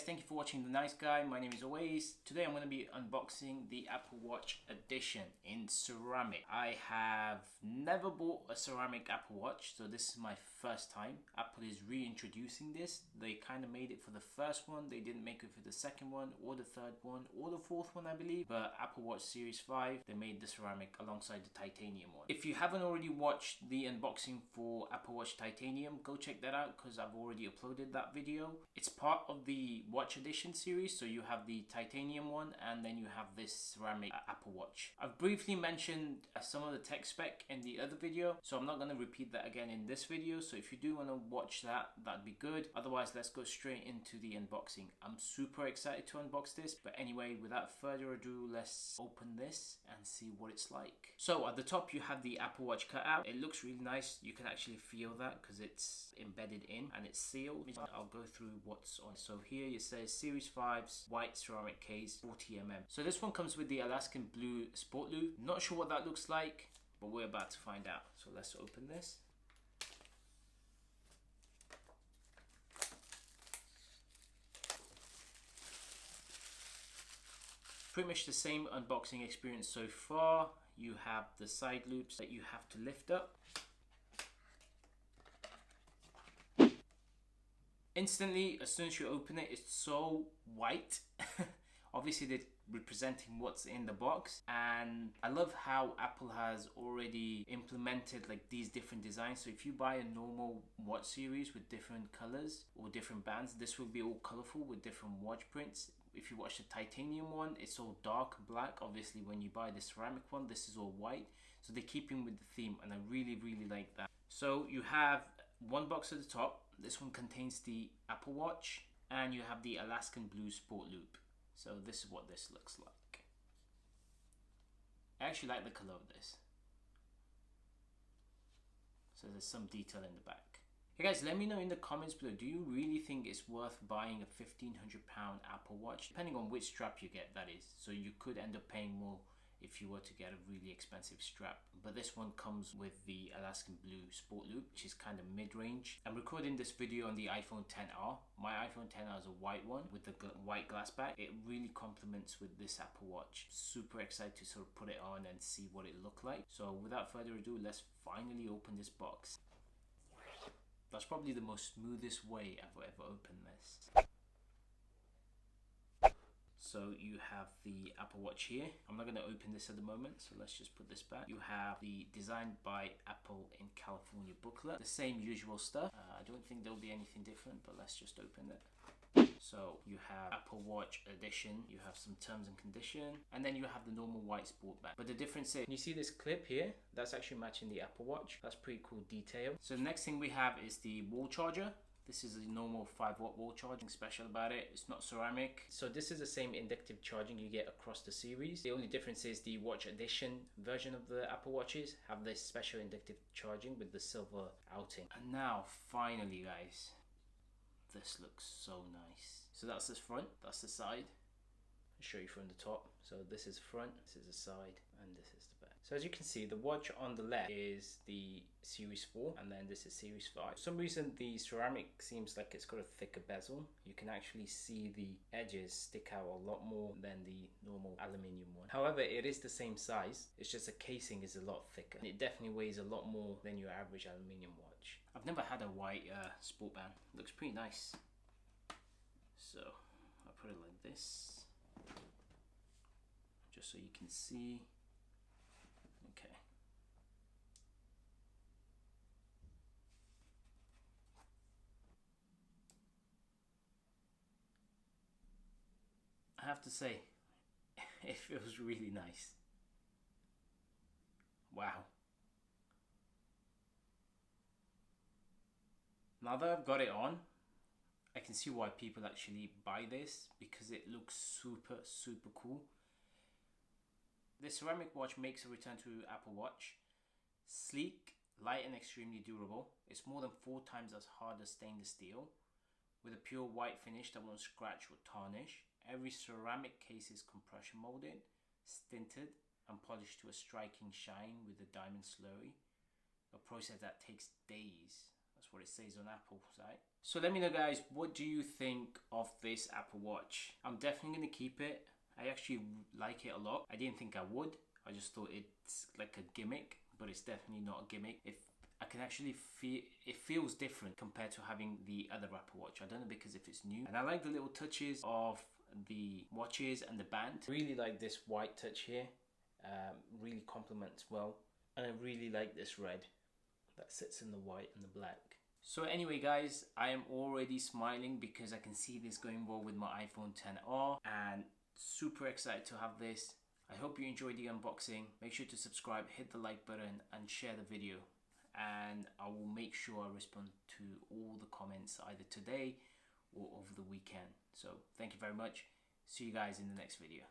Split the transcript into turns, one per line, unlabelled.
thank you for watching The Nice Guy. My name is Always. Today I'm going to be unboxing the Apple Watch Edition in ceramic. I have never bought a ceramic Apple Watch, so this is my first time. Apple is reintroducing this. They kind of made it for the first one. They didn't make it for the second one or the third one or the fourth one, I believe. But Apple Watch Series 5, they made the ceramic alongside the titanium one. If you haven't already watched the unboxing for Apple Watch Titanium, go check that out because I've already uploaded that video. It's part of the Watch Edition series, so you have the titanium one and then you have this ceramic Apple Watch. I've briefly mentioned some of the tech spec in the other video, so I'm not going to repeat that again in this video. So if you do want to watch that, that'd be good. Otherwise, let's go straight into the unboxing. I'm super excited to unbox this, but anyway, without further ado, let's open this and see what it's like. So at the top you have the Apple Watch cutout. It looks really nice. You can actually feel that because it's embedded in and it's sealed. I'll go through what's on. So here it says Series 5's white ceramic case, 40mm. So this one comes with the Alaskan blue sport loop. Not sure what that looks like, but we're about to find out. So let's open this. Pretty much the same unboxing experience so far. You have the side loops that you have to lift up. Instantly, as soon as you open it, it's so white. Obviously they're representing what's in the box, and I love how Apple has already implemented like these different designs. So if you buy a normal watch series with different colors or different bands, this will be all colorful with different watch prints. If you watch the titanium one, it's all dark black. Obviously when you buy the ceramic one, this is all white. So they're keeping with the theme, and I really like that. So you have one box at the top. This one contains the Apple Watch, and you have the Alaskan blue sport loop. So this is what this looks like. I actually like the color of this. So there's some detail in the back. Hey guys, let me know in the comments below, do you really think it's worth buying a £1,500 Apple Watch? Depending on which strap you get, that is. So you could end up paying more if you were to get a really expensive strap. But this one comes with the Alaskan blue sport loop, which is kind of mid-range. I'm recording this video on the iPhone XR. My iPhone XR is a white one with the white glass back. It really complements with this Apple Watch. Super excited to sort of put it on and see what it looked like. So without further ado, let's finally open this box. That's probably the most smoothest way I've ever opened this. So you have the Apple Watch here. I'm not going to open this at the moment, so let's just put this back. You have the Designed by Apple in California booklet. The same usual stuff. I don't think there'll be anything different, but let's just open it. So you have Apple Watch Edition, you have some terms and condition, and then you have the normal white sport band. But the difference is, you see this clip here? That's actually matching the Apple Watch. That's pretty cool detail. So the next thing we have is the wall charger. This is a normal 5-watt wall charging. Nothing special about it. It's not ceramic. So this is the same inductive charging you get across the series. The only difference is the Watch Edition version of the Apple Watches have this special inductive charging with the silver outing. And now, finally guys, this looks so nice. So that's the front, that's the side. I'll show you from the top. So this is front, this is the side, and this is the back. So as you can see, the watch on the left is the Series 4, and then this is Series 5. For some reason, the ceramic seems like it's got a thicker bezel. You can actually see the edges stick out a lot more than the normal aluminium one. However, it is the same size. It's just the casing is a lot thicker. It definitely weighs a lot more than your average aluminium watch. I've never had a white sport band. It looks pretty nice. So I'll put it like this, just so you can see. Okay. I have to say, it feels really nice. Wow. Now that I've got it on, I can see why people actually buy this, because it looks super cool. The ceramic watch makes a return to Apple Watch. Sleek, light and extremely durable. It's more than 4 times as hard as stainless steel, with a pure white finish that won't scratch or tarnish. Every ceramic case is compression molded, stinted and polished to a striking shine with a diamond slurry. A process that takes days. That's what it says on Apple site. So let me know, guys, what do you think of this Apple Watch? I'm definitely going to keep it. I actually like it a lot. I didn't think I would. I just thought it's like a gimmick, but it's definitely not a gimmick. I can actually feel, it feels different compared to having the other Apple Watch. I don't know because if it's new. And I like the little touches of the watches and the band. I really like this white touch here. Really complements well. And I really like this red that sits in the white and the black. So anyway, guys, I am already smiling because I can see this going well with my iPhone XR, and super excited to have this. I hope you enjoyed the unboxing. Make sure to subscribe, hit the like button, and share the video. And I will make sure I respond to all the comments either today or over the weekend. So thank you very much. See you guys in the next video.